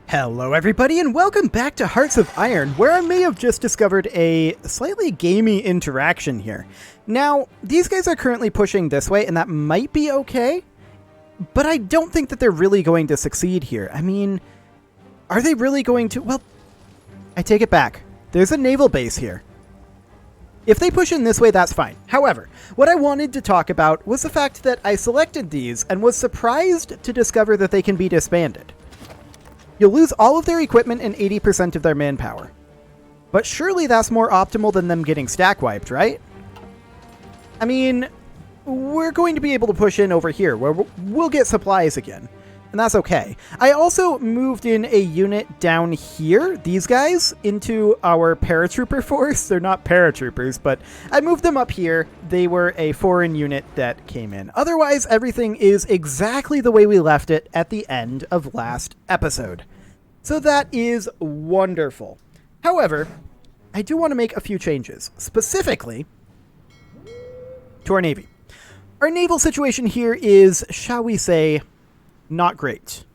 Hello everybody and welcome back to Hearts of Iron, where I may have just discovered a slightly gamey interaction here. Now, these guys are currently pushing this way and that might be okay, but I don't think that they're really going to succeed here. I mean, are they really going to? Well, I take it back. There's a naval base here. If they push in this way, that's fine. However, what I wanted to talk about was the fact that I selected these and was surprised to discover that they can be disbanded. You'll lose all of their equipment and 80% of their manpower. But surely that's more optimal than them getting stack wiped, right? I mean, we're going to be able to push in over here where we'll get supplies again. And that's okay. I also moved in a unit down here, these guys, into our paratrooper force. They're not paratroopers, but I moved them up here. They were a foreign unit that came in. Otherwise, everything is exactly the way we left it at the end of last episode. So that is wonderful. However, I do want to make a few changes, specifically to our Navy. Our naval situation here is, shall we say, not great.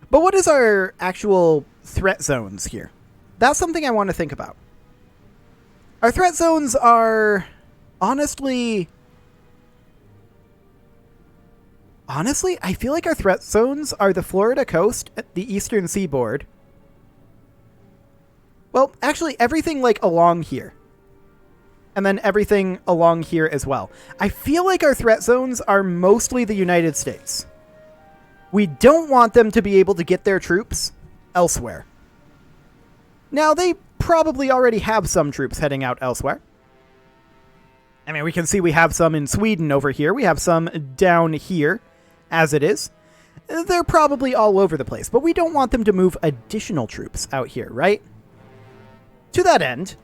But what is our actual threat zones here? That's something I want to think about. Our threat zones are honestly, I feel like our threat zones are the Florida coast, the eastern seaboard. Well, actually everything like along here. And then everything along here as well. I feel like our threat zones are mostly the United States. We don't want them to be able to get their troops elsewhere. Now, they probably already have some troops heading out elsewhere. I mean, we can see we have some in Sweden over here. We have some down here, as it is. They're probably all over the place, but we don't want them to move additional troops out here, right? To that end,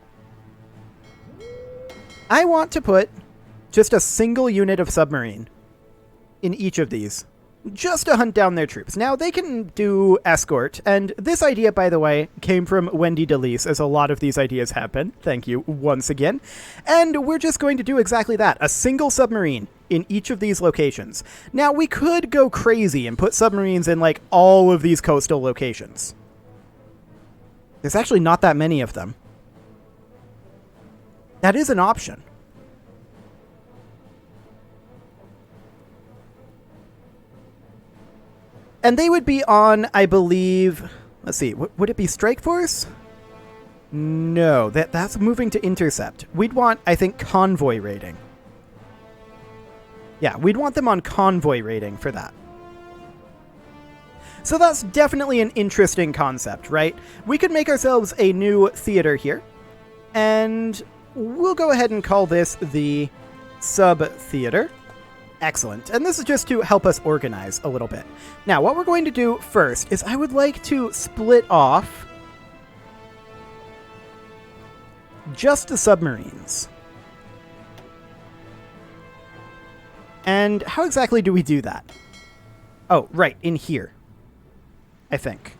I want to put just a single unit of submarine in each of these, just to hunt down their troops. Now, they can do escort, and this idea, by the way, came from Wendy DeLise, as a lot of these ideas have been. Thank you once again. And we're just going to do exactly that, a single submarine in each of these locations. Now, we could go crazy and put submarines in, like, all of these coastal locations. There's actually not that many of them. That is an option. And they would be on, I believe, let's see, would it be Strike Force? No, that's moving to Intercept. We'd want, I think, Convoy rating. Yeah, we'd want them on Convoy rating for that. So that's definitely an interesting concept, right? We could make ourselves a new theater here, and we'll go ahead and call this the Sub-Theater. Excellent. And this is just to help us organize a little bit. Now, what we're going to do first is I would like to split off just the submarines. And how exactly do we do that? Oh, right, in here, I think.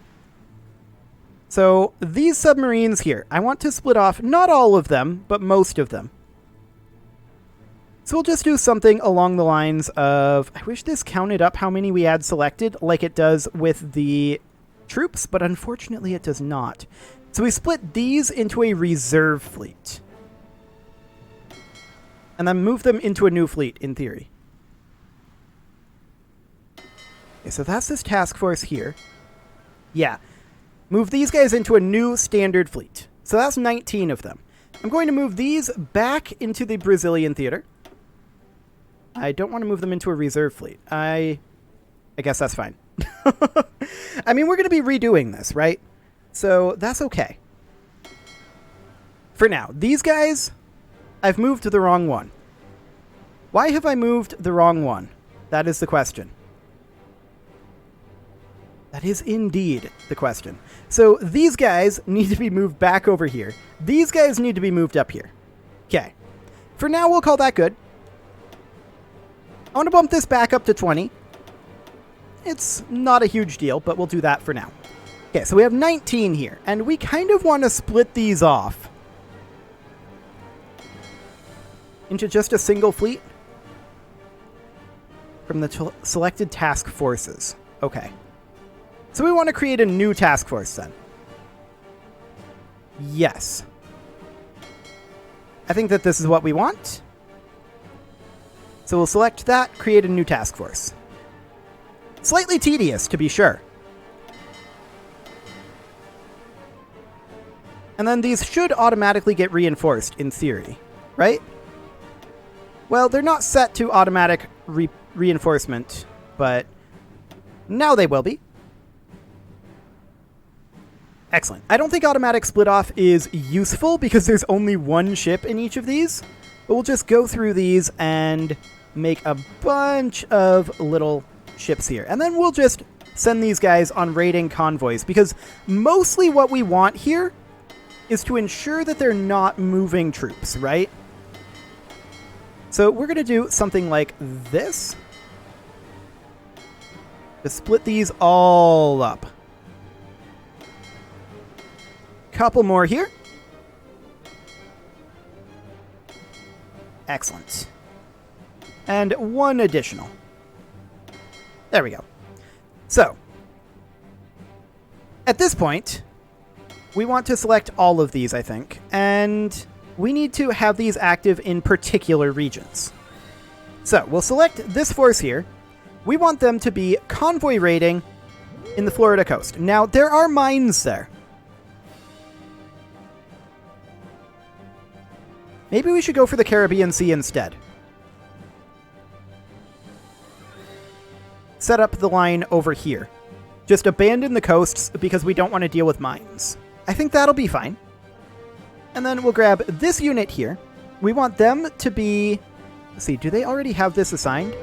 So these submarines here, I want to split off not all of them, but most of them. So we'll just do something along the lines of, I wish this counted up how many we had selected like it does with the troops, but unfortunately it does not. So we split these into a reserve fleet. And then move them into a new fleet, in theory. Okay, so that's this task force here. Yeah. Move these guys into a new standard fleet. So that's 19 of them. I'm going to move these back into the Brazilian theater. I don't want to move them into a reserve fleet. I guess that's fine. I mean, we're going to be redoing this, right? So that's okay. For now, these guys, I've moved to the wrong one. Why have I moved the wrong one? That is the question. That is indeed the question. So these guys need to be moved back over here. These guys need to be moved up here. Okay. For now, we'll call that good. I want to bump this back up to 20. It's not a huge deal, but we'll do that for now. Okay, so we have 19 here, and we kind of want to split these off into just a single fleet from the selected task forces. Okay. So we want to create a new task force then. Yes. I think that this is what we want. So we'll select that, create a new task force. Slightly tedious, to be sure. And then these should automatically get reinforced, in theory, right? Well, they're not set to automatic reinforcement, but now they will be. Excellent. I don't think automatic split off is useful because there's only one ship in each of these, but we'll just go through these and make a bunch of little ships here. And then we'll just send these guys on raiding convoys because mostly what we want here is to ensure that they're not moving troops, right? So we're going to do something like this. To split these all up. Couple more here. Excellent. And one additional. There we go. So, at this point, we want to select all of these, I think, and we need to have these active in particular regions. So, we'll select this force here. We want them to be convoy raiding in the Florida coast. Now, there are mines there. Maybe we should go for the Caribbean Sea instead. Set up the line over here. Just abandon the coasts because we don't want to deal with mines. I think that'll be fine. And then we'll grab this unit here. We want them to be... Let's see, do they already have this assigned?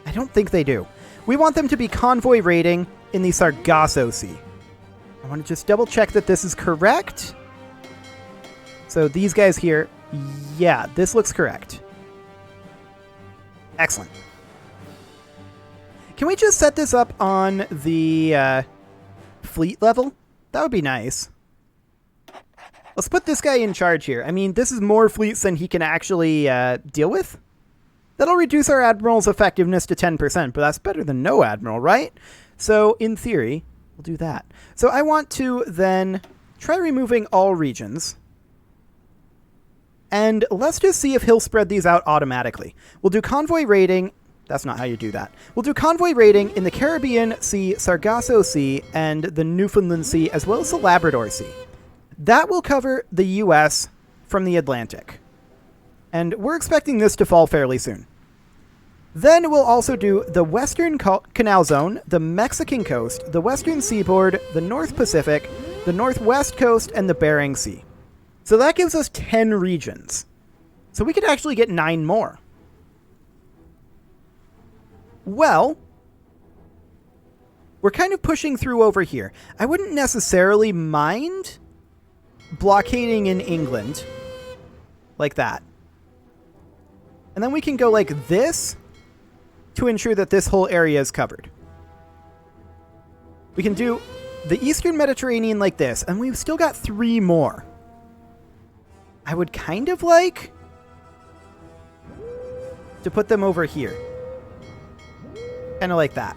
I don't think they do. We want them to be convoy raiding in the Sargasso Sea. I want to just double check that this is correct. So these guys here, yeah, this looks correct. Excellent. Can we just set this up on the fleet level? That would be nice. Let's put this guy in charge here. I mean, this is more fleets than he can actually deal with. That'll reduce our admiral's effectiveness to 10%, but that's better than no admiral, right? So, in theory, we'll do that. So I want to then try removing all regions. And let's just see if he'll spread these out automatically. We'll do convoy raiding. That's not how you do that. We'll do convoy raiding in the Caribbean Sea, Sargasso Sea, and the Newfoundland Sea, as well as the Labrador Sea. That will cover the U.S. from the Atlantic. And we're expecting this to fall fairly soon. Then we'll also do the Western Canal Zone, the Mexican coast, the Western Seaboard, the North Pacific, the Northwest Coast, and the Bering Sea. So that gives us 10 regions. So we could actually get 9 more. Well, we're kind of pushing through over here. I wouldn't necessarily mind blockading in England like that. And then we can go like this to ensure that this whole area is covered. We can do the Eastern Mediterranean like this, and we've still got 3 more. I would kind of like to put them over here. Kind of like that.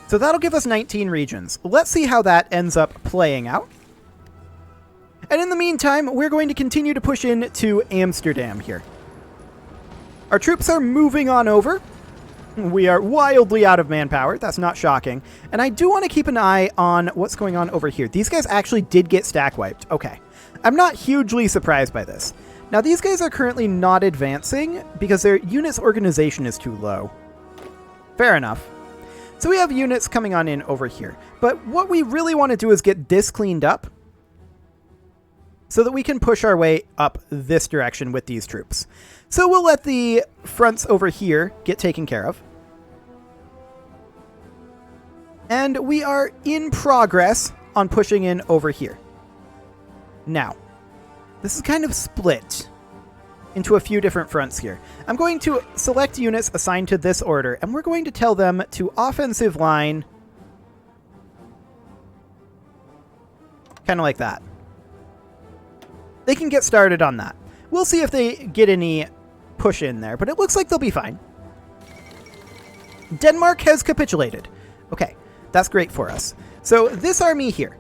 So that'll give us 19 regions. Let's see how that ends up playing out. And in the meantime, we're going to continue to push into Amsterdam here. Our troops are moving on over. We are wildly out of manpower. That's not shocking. And I do want to keep an eye on what's going on over here. These guys actually did get stack wiped. Okay. I'm not hugely surprised by this. Now, these guys are currently not advancing because their unit's organization is too low. Fair enough. So we have units coming on in over here. But what we really want to do is get this cleaned up so that we can push our way up this direction with these troops. So we'll let the fronts over here get taken care of. And we are in progress on pushing in over here. Now, this is kind of split into a few different fronts here. I'm going to select units assigned to this order, and we're going to tell them to offensive line, kind of like that. They can get started on that. We'll see if they get any push in there, but it looks like they'll be fine. Denmark has capitulated. Okay, That's great for us. So this army here,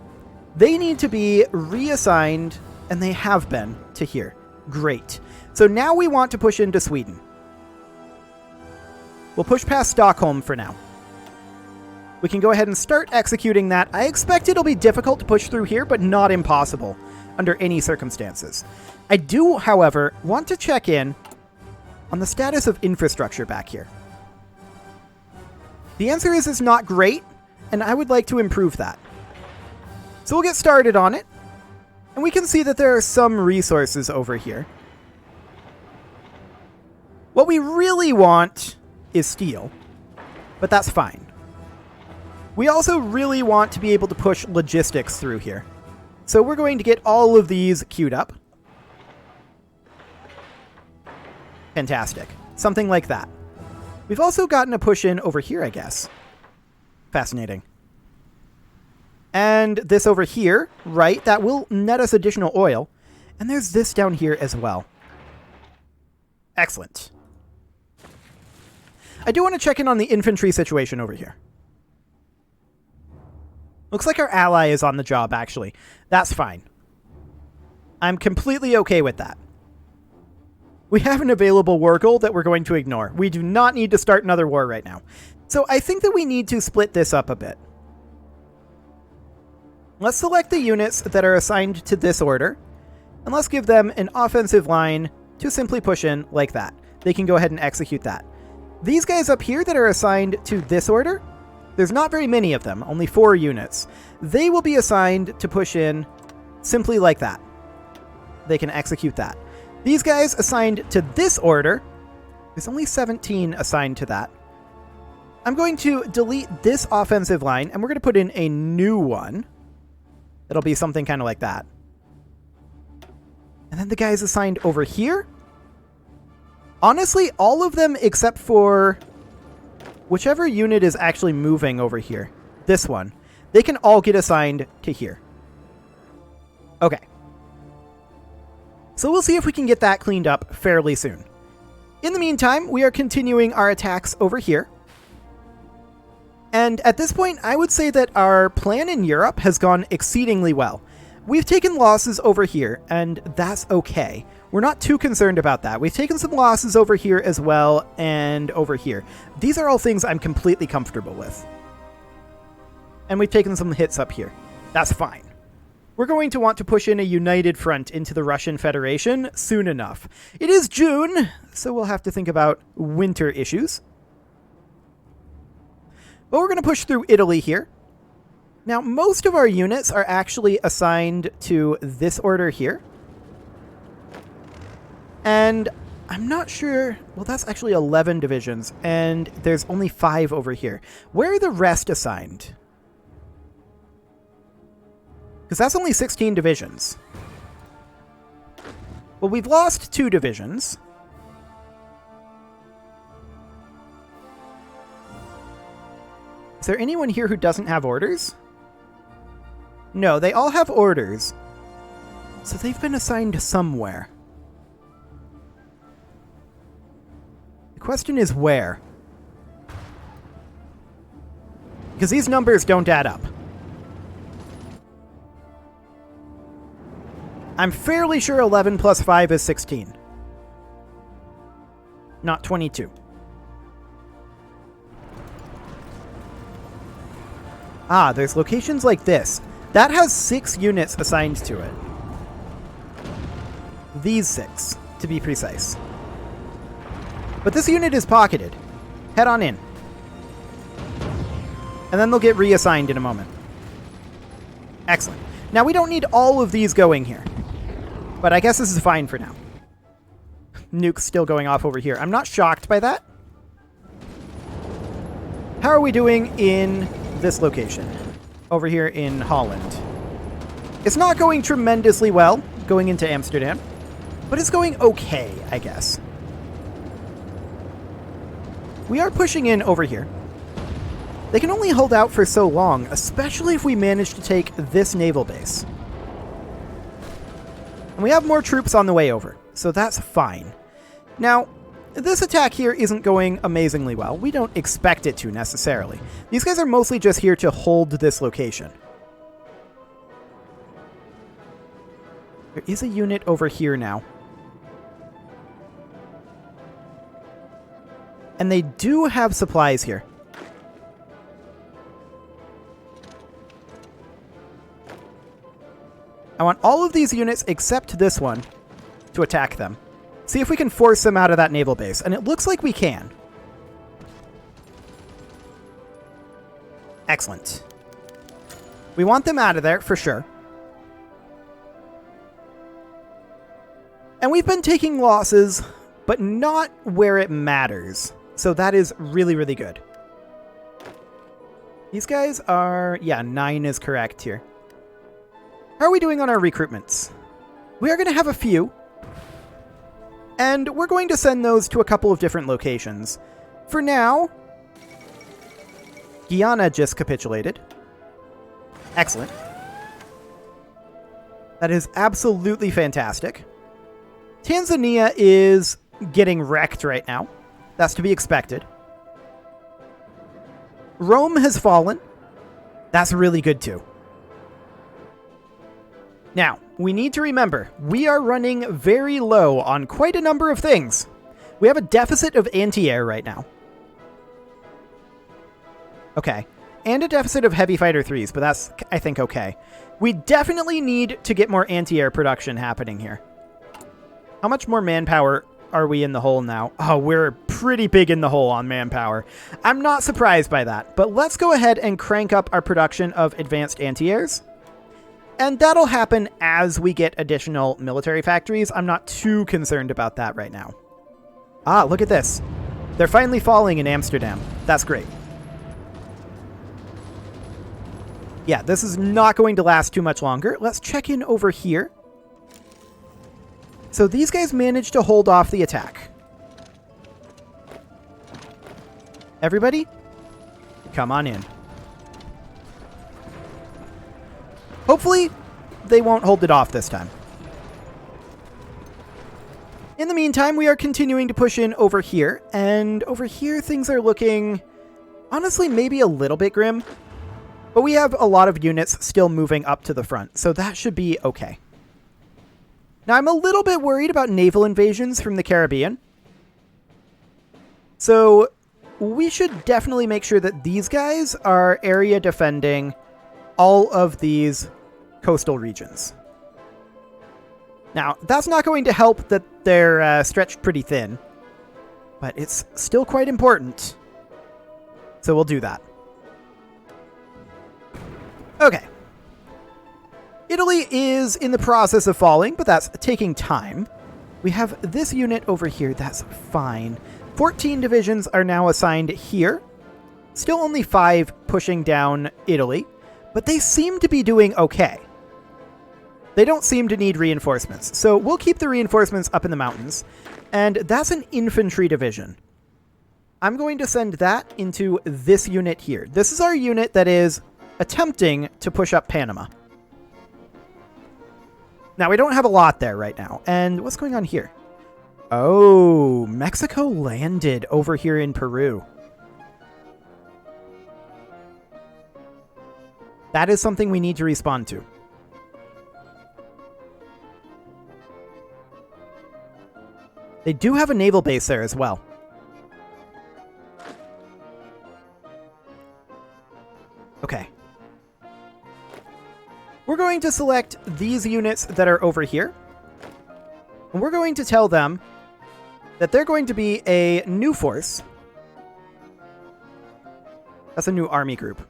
they need to be reassigned, and they have been, to here. Great. So now we want to push into Sweden. We'll push past Stockholm for now. We can go ahead and start executing that. I expect it'll be difficult to push through here, but not impossible under any circumstances. I do, however, want to check in on the status of infrastructure back here. The answer is it's not great, and I would like to improve that. So we'll get started on it, and we can see that there are some resources over here. What we really want is steel, but that's fine. We also really want to be able to push logistics through here. So we're going to get all of these queued up. Fantastic. Something like that. We've also gotten a push in over here, I guess. Fascinating. And this over here, right, that will net us additional oil. And there's this down here as well. Excellent. I do want to check in on the infantry situation over here. Looks like our ally is on the job, actually. That's fine. I'm completely okay with that. We have an available war goal that we're going to ignore. We do not need to start another war right now. So I think that we need to split this up a bit. Let's select the units that are assigned to this order, and let's give them an offensive line to simply push in like that. They can go ahead and execute that. These guys up here that are assigned to this order, there's not very many of them, only 4 units. They will be assigned to push in simply like that. They can execute that. These guys assigned to this order, there's only 17 assigned to that. I'm going to delete this offensive line, and we're going to put in a new one. It'll be something kind of like that. And then the guys assigned over here. Honestly, all of them except for whichever unit is actually moving over here. This one. They can all get assigned to here. Okay. So we'll see if we can get that cleaned up fairly soon. In the meantime, we are continuing our attacks over here. And at this point, I would say that our plan in Europe has gone exceedingly well. We've taken losses over here, and that's okay. We're not too concerned about that. We've taken some losses over here as well, and over here. These are all things I'm completely comfortable with. And we've taken some hits up here. That's fine. We're going to want to push in a united front into the Russian Federation soon enough. It is June, so we'll have to think about winter issues. But we're going to push through Italy here. Now, most of our units are actually assigned to this order here. And I'm not sure... Well, that's actually 11 divisions, and there's only 5 over here. Where are the rest assigned? Because that's only 16 divisions. Well, we've lost 2 divisions. Is there anyone here who doesn't have orders? No, they all have orders. So they've been assigned somewhere. The question is where? Because these numbers don't add up. I'm fairly sure 11 plus 5 is 16. Not 22. Ah, there's locations like this. That has 6 units assigned to it. These 6, to be precise. But this unit is pocketed. Head on in. And then they'll get reassigned in a moment. Excellent. Now, we don't need all of these going here. But I guess this is fine for now. Nuke's still going off over here. I'm not shocked by that. How are we doing in this location? Over here in Holland. It's not going tremendously well, going into Amsterdam. But it's going okay, I guess. We are pushing in over here. They can only hold out for so long, especially if we manage to take this naval base. And we have more troops on the way over, so that's fine. Now, this attack here isn't going amazingly well. We don't expect it to, necessarily. These guys are mostly just here to hold this location. There is a unit over here now. And they do have supplies here. I want all of these units except this one to attack them. See if we can force them out of that naval base. And it looks like we can. Excellent. We want them out of there for sure. And we've been taking losses, but not where it matters. So that is really, really good. These guys are... yeah, 9 is correct here. How are we doing on our recruitments? We are going to have a few. And we're going to send those to a couple of different locations. For now, Guyana just capitulated. Excellent. That is absolutely fantastic. Tanzania is getting wrecked right now. That's to be expected. Rome has fallen. That's really good too. Now, we need to remember, we are running very low on quite a number of things. We have a deficit of anti-air right now. Okay. And a deficit of heavy fighter 3s, but that's, I think, okay. We definitely need to get more anti-air production happening here. How much more manpower are we in the hole now? Oh, we're pretty big in the hole on manpower. I'm not surprised by that, but let's go ahead and crank up our production of advanced anti-airs. And that'll happen as we get additional military factories. I'm not too concerned about that right now. Ah, look at this. They're finally falling in Amsterdam. That's great. Yeah, this is not going to last too much longer. Let's check in over here. So these guys managed to hold off the attack. Everybody, come on in. Hopefully, they won't hold it off this time. In the meantime, we are continuing to push in over here. And over here, things are looking, honestly, maybe a little bit grim. But we have a lot of units still moving up to the front, so that should be okay. Now, I'm a little bit worried about naval invasions from the Caribbean. So, we should definitely make sure that these guys are area defending all of these coastal regions. Now, that's not going to help that they're stretched pretty thin, but it's still quite important. So we'll do that. Okay. Italy is in the process of falling, but that's taking time. We have this unit over here. That's fine. 14 divisions are now assigned here. Still only 5 pushing down Italy, but they seem to be doing okay. They don't seem to need reinforcements, so we'll keep the reinforcements up in the mountains. And that's an infantry division. I'm going to send that into this unit here. This is our unit that is attempting to push up Panama. Now, we don't have a lot there right now. And what's going on here? Oh, Mexico landed over here in Peru. That is something we need to respond to. They do have a naval base there as well. Okay. We're going to select these units that are over here. And we're going to tell them that they're going to be a new force. That's a new army group.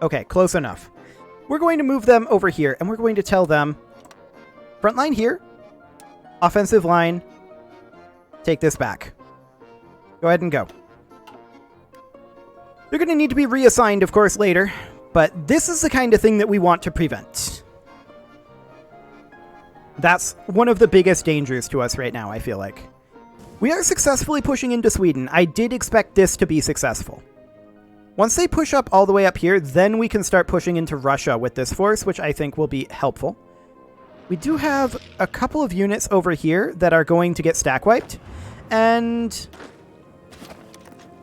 Okay, close enough. We're going to move them over here, and we're going to tell them, front line here, offensive line, take this back. Go ahead and go. They're going to need to be reassigned, of course, later, but this is the kind of thing that we want to prevent. That's one of the biggest dangers to us right now, I feel like. We are successfully pushing into Sweden. I did expect this to be successful. Once they push up all the way up here, then we can start pushing into Russia with this force, which I think will be helpful. We do have a couple of units over here that are going to get stack wiped. And...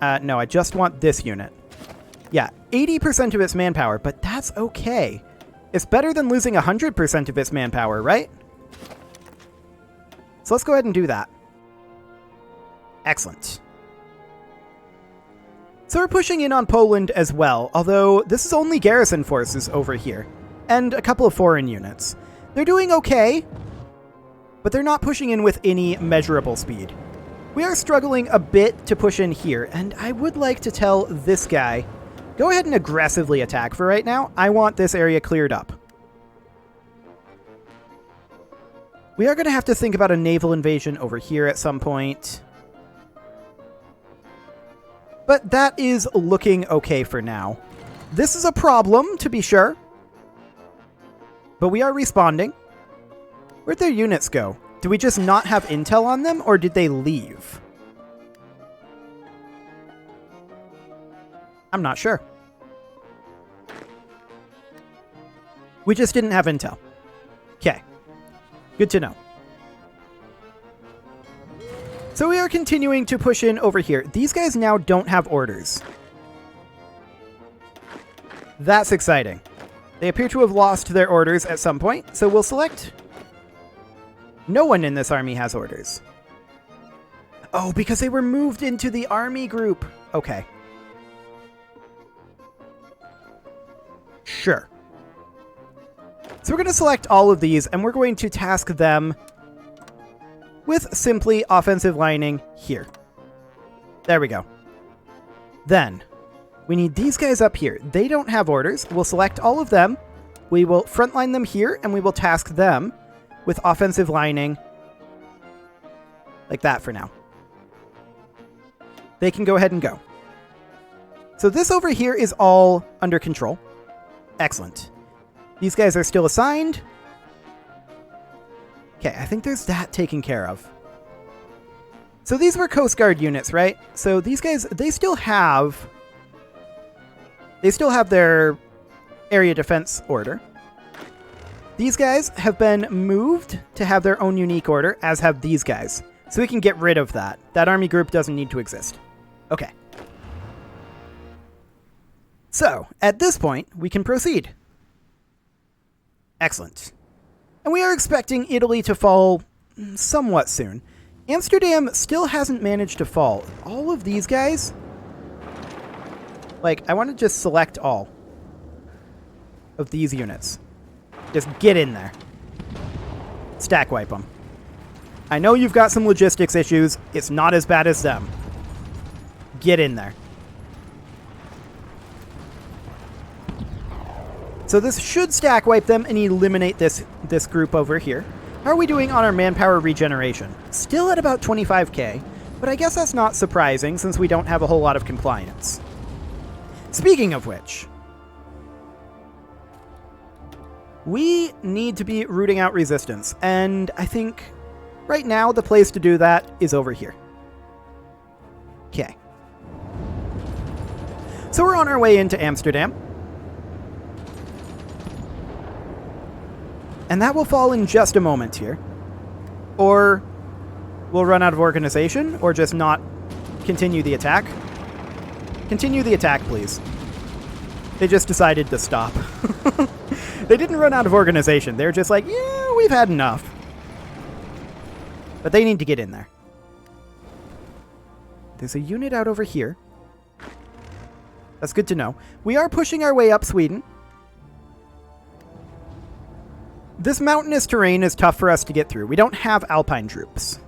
no, I just want this unit. Yeah, 80% of its manpower, but that's okay. It's better than losing 100% of its manpower, right? So let's go ahead and do that. Excellent. So we're pushing in on Poland as well, although this is only garrison forces over here, and a couple of foreign units. They're doing okay, but they're not pushing in with any measurable speed. We are struggling a bit to push in here, and I would like to tell this guy, go ahead and aggressively attack for right now. I want this area cleared up. We are going to have to think about a naval invasion over here at some point. But that is looking okay for now. This is a problem, to be sure. But we are responding. Where'd their units go? Do we just not have intel on them, or did they leave? I'm not sure. We just didn't have intel. Okay. Good to know. So we are continuing to push in over here. These guys now don't have orders. That's exciting. They appear to have lost their orders at some point, so we'll select... No one in this army has orders. Oh, because they were moved into the army group. Okay. Sure. So we're going to select all of these, and we're going to task them with simply offensive lining here. There we go. Then, we need these guys up here. They don't have orders. We'll select all of them. We will frontline them here, and we will task them with offensive lining like that for now. They can go ahead and go. So this over here is all under control. Excellent. These guys are still assigned. Okay, I think there's that taken care of. So these were Coast Guard units, right? So these guys, they still have their area defense order. These guys have been moved to have their own unique order, as have these guys. So we can get rid of that. That army group doesn't need to exist. Okay. So, at this point, we can proceed. Excellent. And we are expecting Italy to fall somewhat soon. Amsterdam still hasn't managed to fall. All of these guys... Like, I want to just select all of these units. Just get in there. Stack wipe them. I know you've got some logistics issues. It's not as bad as them. Get in there. So this should stack wipe them and eliminate this group over here. How are we doing on our manpower regeneration? Still at about 25k, but I guess that's not surprising since we don't have a whole lot of compliance. Speaking of which, we need to be rooting out resistance, and I think right now the place to do that is over here. Okay. So we're on our way into Amsterdam. And that will fall in just a moment here. Or we'll run out of organization, or just not continue the attack. Continue the attack, please. They just decided to stop. They didn't run out of organization. They're just like, yeah, we've had enough. But they need to get in there. There's a unit out over here. That's good to know. We are pushing our way up Sweden. This mountainous terrain is tough for us to get through. We don't have alpine troops.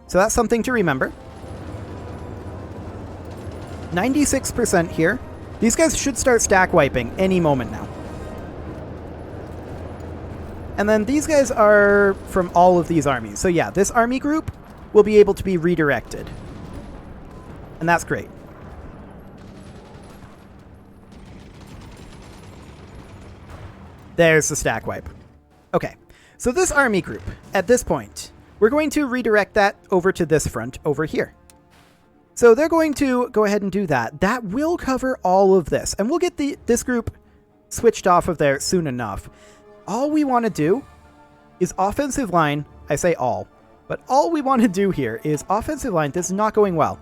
So that's something to remember. 96% here. These guys should start stack wiping any moment now. And then these guys are from all of these armies. So yeah, this army group will be able to be redirected. And that's great. There's the stack wipe. Okay, so this army group, at this point, we're going to redirect that over to this front over here. So they're going to go ahead and do that. That will cover all of this, and we'll get this group switched off of there soon enough. All we want to do is offensive line. I say all. But all we want to do here is offensive line. This is not going well.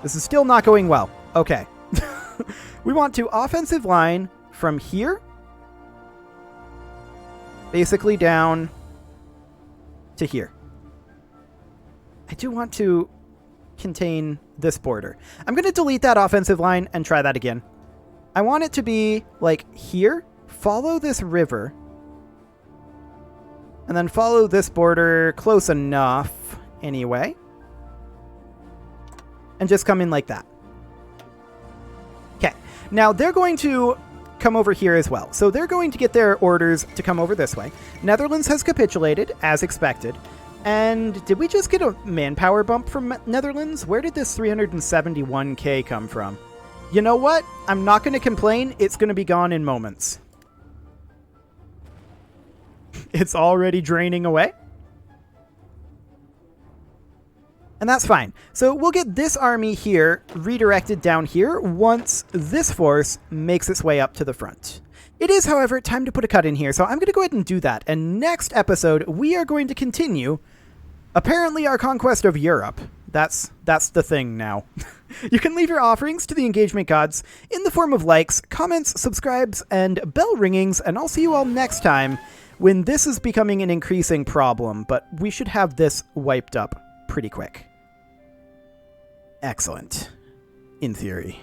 This is still not going well. Okay. We want to offensive line from here. Basically down to here. I do want to contain this border. I'm going to delete that offensive line and try that again. I want it to be like here. Follow this river. And then follow this border close enough anyway. And just come in like that. Okay. Now they're going to come over here as well. So they're going to get their orders to come over this way. Netherlands has capitulated, as expected. And did we just get a manpower bump from Netherlands? Where did this 371k come from? You know what? I'm not going to complain. It's going to be gone in moments. It's already draining away. And that's fine. So we'll get this army here redirected down here once this force makes its way up to the front. It is, however, time to put a cut in here, so I'm going to go ahead and do that. And next episode, we are going to continue, apparently, our conquest of Europe. That's the thing now. You can leave your offerings to the engagement gods in the form of likes, comments, subscribes, and bell ringings, and I'll see you all next time when this is becoming an increasing problem, but we should have this wiped up pretty quick. Excellent. In theory.